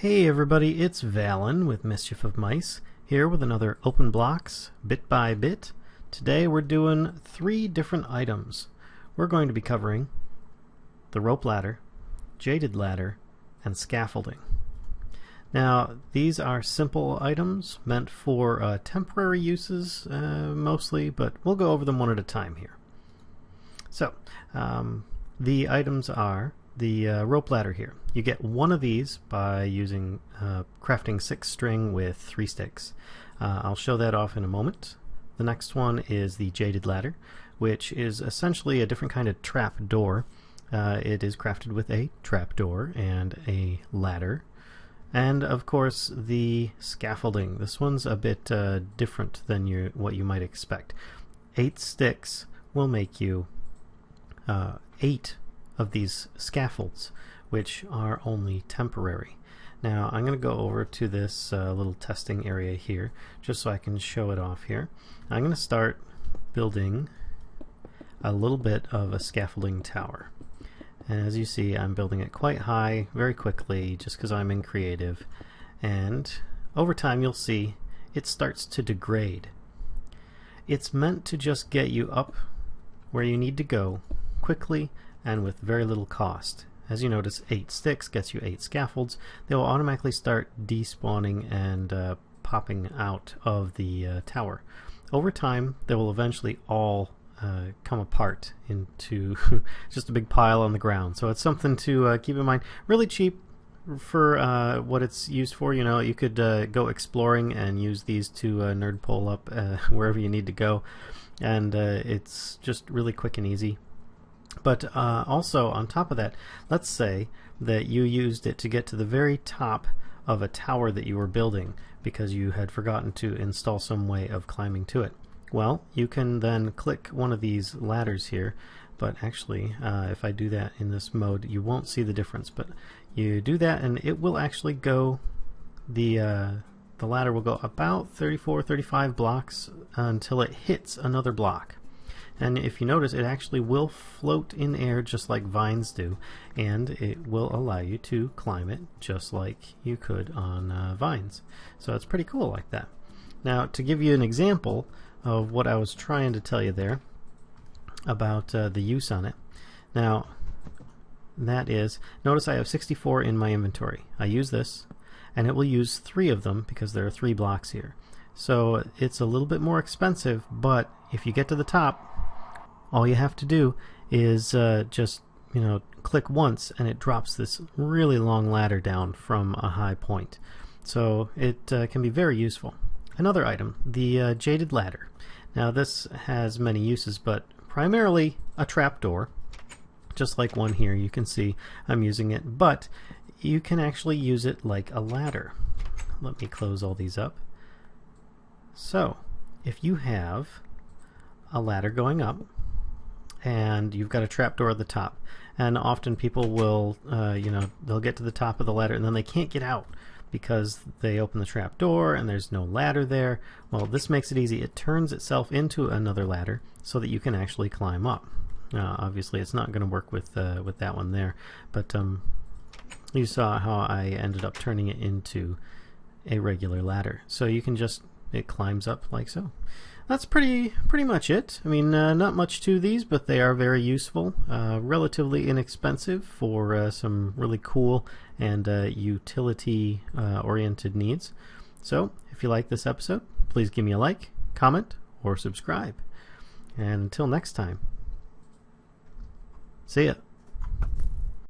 Hey everybody, it's Valen with Mischief of Mice, here with another OpenBlocks Bit by Bit. Today we're doing 3 different items. We're going to be covering the rope ladder, jaded ladder, and scaffolding. Now, these are simple items meant for temporary uses mostly, but we'll go over them one at a time here. So, the items are the rope ladder here. You get one of these by using crafting 6 string with 3 sticks. I'll show that off in a moment. The next one is the jaded ladder, which is essentially a different kind of trap door. It is crafted with a trap door and a ladder. And of course the scaffolding. This one's a bit different than what you might expect. 8 sticks will make you 8 of these scaffolds, which are only temporary. Now I'm going to go over to this little testing area here just so I can show it off here. I'm going to start building a little bit of a scaffolding tower, and as you see I'm building it quite high very quickly just because I'm in creative, and over time you'll see it starts to degrade. It's meant to just get you up where you need to go quickly and with very little cost. As you notice, 8 sticks gets you 8 scaffolds. They will automatically start despawning and popping out of the tower. Over time, they will eventually all come apart into just a big pile on the ground. So it's something to keep in mind. Really cheap for what it's used for. You know, you could go exploring and use these to nerd pole up wherever you need to go, and it's just really quick and easy. But also, on top of that, let's say that you used it to get to the very top of a tower that you were building because you had forgotten to install some way of climbing to it. Well, you can then click one of these ladders here, but actually, if I do that in this mode, you won't see the difference. But you do that and it will actually go, the ladder will go about 34-35 blocks until it hits another block. And if you notice, it actually will float in air just like vines do, and it will allow you to climb it just like you could on vines. So it's pretty cool like that. Now, to give you an example of what I was trying to tell you there about the use on it, now that is, notice I have 64 in my inventory. I use this, and it will use 3 of them because there are 3 blocks here. So it's a little bit more expensive, but if you get to the top, all you have to do is just, click once and it drops this really long ladder down from a high point. So it can be very useful. Another item, the jaded ladder. Now this has many uses, but primarily a trapdoor, just like one here. You can see I'm using it, but you can actually use it like a ladder. Let me close all these up. So if you have a ladder going up, and you've got a trapdoor at the top, and often people will, they'll get to the top of the ladder and then they can't get out because they open the trapdoor and there's no ladder there. Well, this makes it easy. It turns itself into another ladder so that you can actually climb up. Obviously, it's not going to work with that one there, but you saw how I ended up turning it into a regular ladder. So you can just, it climbs up like so. That's pretty much it. I mean, not much to these, but they are very useful, relatively inexpensive for some really cool and utility oriented needs. So if you like this episode, please give me a like, comment, or subscribe. And until next time, see ya.